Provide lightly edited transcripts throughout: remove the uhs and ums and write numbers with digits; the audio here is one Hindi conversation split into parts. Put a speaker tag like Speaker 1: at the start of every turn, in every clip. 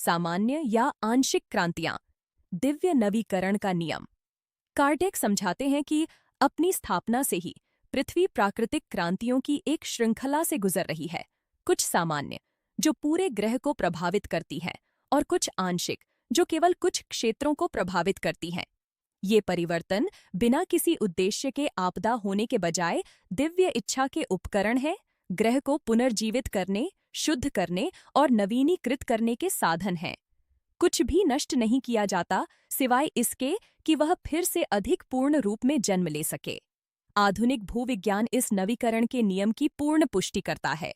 Speaker 1: सामान्य या आंशिक क्रांतियां, दिव्य नवीकरण का नियम। कार्डेक समझाते हैं कि अपनी स्थापना से ही पृथ्वी प्राकृतिक क्रांतियों की एक श्रृंखला से गुजर रही है। कुछ सामान्य, जो पूरे ग्रह को प्रभावित करती है, और कुछ आंशिक, जो केवल कुछ क्षेत्रों को प्रभावित करती हैं। ये परिवर्तन बिना किसी उद्देश्य के आपदा होने के बजाय दिव्य इच्छा के उपकरण हैं, ग्रह को पुनर्जीवित करने, शुद्ध करने और नवीनीकृत करने के साधन हैं। कुछ भी नष्ट नहीं किया जाता सिवाय इसके कि वह फिर से अधिक पूर्ण रूप में जन्म ले सके। आधुनिक भूविज्ञान इस नवीकरण के नियम की पूर्ण पुष्टि करता है।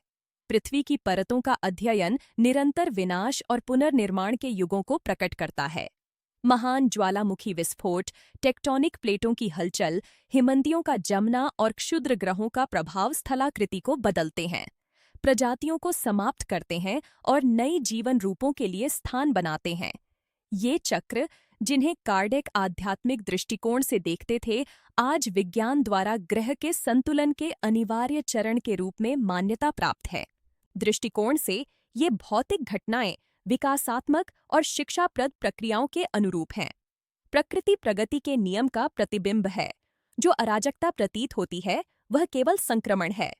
Speaker 1: पृथ्वी की परतों का अध्ययन निरंतर विनाश और पुनर्निर्माण के युगों को प्रकट करता है। महान ज्वालामुखी विस्फोट, टेक्टोनिक प्लेटों की हलचल, हिमनदियों का जमना और क्षुद्र ग्रहों का प्रभाव स्थलाकृति को बदलते हैं, प्रजातियों को समाप्त करते हैं और नई जीवन रूपों के लिए स्थान बनाते हैं। ये चक्र, जिन्हें कार्डेक आध्यात्मिक दृष्टिकोण से देखते थे, आज विज्ञान द्वारा ग्रह के संतुलन के अनिवार्य चरण के रूप में मान्यता प्राप्त है। दृष्टिकोण से ये भौतिक घटनाएं विकासात्मक और शिक्षाप्रद प्रक्रियाओं के अनुरूप हैं। प्रकृति प्रगति के नियम का प्रतिबिंब है। जो अराजकता प्रतीत होती है, वह केवल संक्रमण है।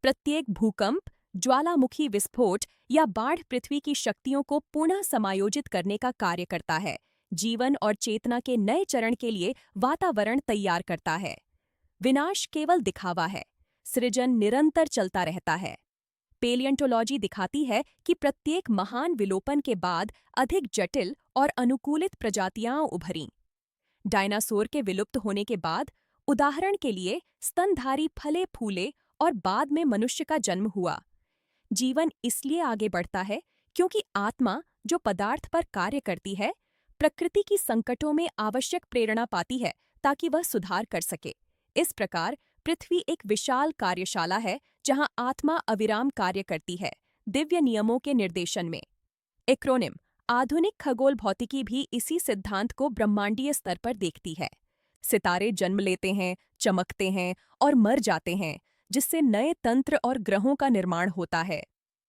Speaker 1: प्रत्येक भूकंप, ज्वालामुखी विस्फोट या बाढ़ पृथ्वी की शक्तियों को पुनः समायोजित करने का कार्य करता है, जीवन और चेतना के नए चरण के लिए वातावरण तैयार करता है। विनाश केवल दिखावा है, सृजन निरंतर चलता रहता है। पेलियंटोलॉजी दिखाती है कि प्रत्येक महान विलोपन के बाद अधिक जटिल और अनुकूलित प्रजातियां उभरीं। डायनासोर के विलुप्त होने के बाद, उदाहरण के लिए, स्तनधारी फले फूले और बाद में मनुष्य का जन्म हुआ। जीवन इसलिए आगे बढ़ता है क्योंकि आत्मा, जो पदार्थ पर कार्य करती है, प्रकृति की संकटों में आवश्यक प्रेरणा पाती है ताकि वह सुधार कर सके। इस प्रकार पृथ्वी एक विशाल कार्यशाला है जहां आत्मा अविराम कार्य करती है, दिव्य नियमों के निर्देशन में। एक्रोनिम आधुनिक खगोल भौतिकी भी इसी सिद्धांत को ब्रह्मांडीय स्तर पर देखती है। सितारे जन्म लेते हैं, चमकते हैं और मर जाते हैं, जिससे नए तंत्र और ग्रहों का निर्माण होता है।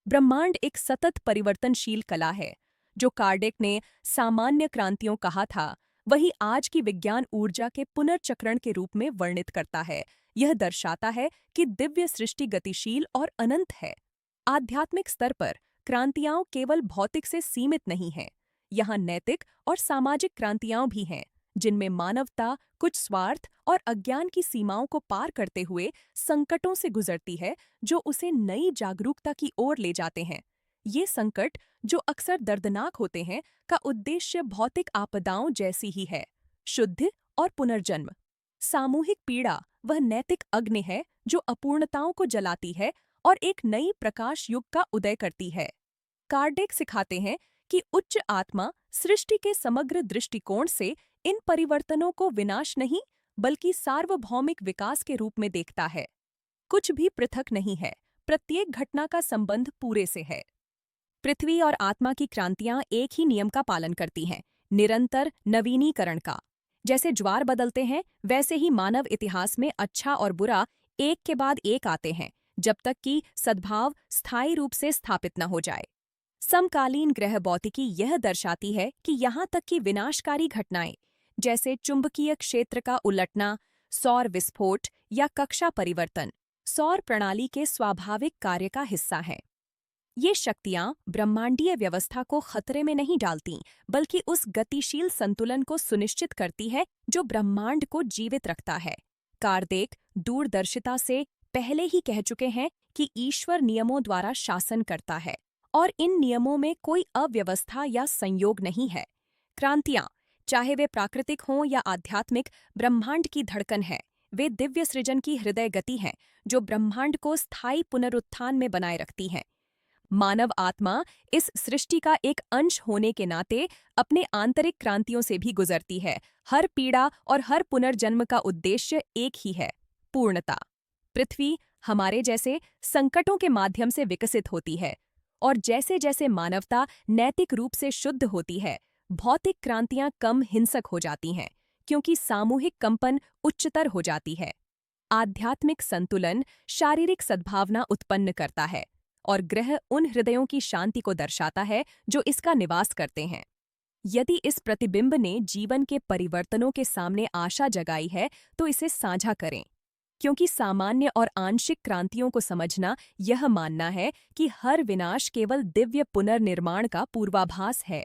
Speaker 1: ब्रह्मांड एक सतत परिवर्तनशील कला है। जो कार्डेक ने सामान्य क्रांतियों कहा था, वही आज की विज्ञान ऊर्जा के पुनर्चक्रण के रूप में वर्णित करता है। यह दर्शाता है कि दिव्य सृष्टि गतिशील और अनंत है। आध्यात्मिक स्तर पर क्रांतियां केवल भौतिक से सीमित नहीं हैं। यहाँ नैतिक और सामाजिक क्रांतियां भी हैं, जिनमें मानवता कुछ स्वार्थ और अज्ञान की सीमाओं को पार करते हुए संकटों से गुजरती है, जो उसे नई जागरूकता की ओर ले जाते हैं। ये संकट, जो अक्सर दर्दनाक होते हैं, का उद्देश्य भौतिक आपदाओं जैसी ही है, शुद्ध और पुनर्जन्म। सामूहिक पीड़ा वह नैतिक अग्नि है जो अपूर्णताओं को जलाती है और एक नई प्रकाश युग का उदय करती है। कार्डेक सिखाते हैं कि उच्च आत्मा सृष्टि के समग्र दृष्टिकोण से इन परिवर्तनों को विनाश नहीं, बल्कि सार्वभौमिक विकास के रूप में देखता है। कुछ भी पृथक नहीं है, प्रत्येक घटना का संबंध पूरे से है। पृथ्वी और आत्मा की क्रांतियां एक ही नियम का पालन करती हैं, निरंतर नवीनीकरण का। जैसे ज्वार बदलते हैं, वैसे ही मानव इतिहास में अच्छा और बुरा एक के बाद एक आते हैं, जब तक कि सद्भाव स्थायी रूप से स्थापित न हो जाए। समकालीन ग्रह भौतिकी यह दर्शाती है कि यहाँ तक कि विनाशकारी घटनाएं, जैसे चुंबकीय क्षेत्र का उलटना, सौर विस्फोट या कक्षा परिवर्तन, सौर प्रणाली के स्वाभाविक कार्य का हिस्सा हैं। ये शक्तियां ब्रह्मांडीय व्यवस्था को खतरे में नहीं डालती, बल्कि उस गतिशील संतुलन को सुनिश्चित करती है जो ब्रह्मांड को जीवित रखता है। कार्डेक दूरदर्शिता से पहले ही कह चुके हैं कि ईश्वर नियमों द्वारा शासन करता है और इन नियमों में कोई अव्यवस्था या संयोग नहीं है। क्रांतियां, चाहे वे प्राकृतिक हों या आध्यात्मिक, ब्रह्मांड की धड़कन है। वे दिव्य सृजन की हृदय गति हैं जो ब्रह्मांड को स्थायी पुनरुत्थान में बनाए रखती हैं। मानव आत्मा इस सृष्टि का एक अंश होने के नाते अपने आंतरिक क्रांतियों से भी गुजरती है। हर पीड़ा और हर पुनर्जन्म का उद्देश्य एक ही है, पूर्णता। पृथ्वी हमारे जैसे संकटों के माध्यम से विकसित होती है, और जैसे जैसे मानवता नैतिक रूप से शुद्ध होती है, भौतिक क्रांतियां कम हिंसक हो जाती हैं, क्योंकि सामूहिक कंपन उच्चतर हो जाती है। आध्यात्मिक संतुलन शारीरिक सद्भावना उत्पन्न करता है। और ग्रह उन हृदयों की शांति को दर्शाता है जो इसका निवास करते हैं। यदि इस प्रतिबिंब ने जीवन के परिवर्तनों के सामने आशा जगाई है तो इसे साझा करें, क्योंकि सामान्य और आंशिक क्रांतियों को समझना यह मानना है कि हर विनाश केवल दिव्य पुनर्निर्माण का पूर्वाभास है।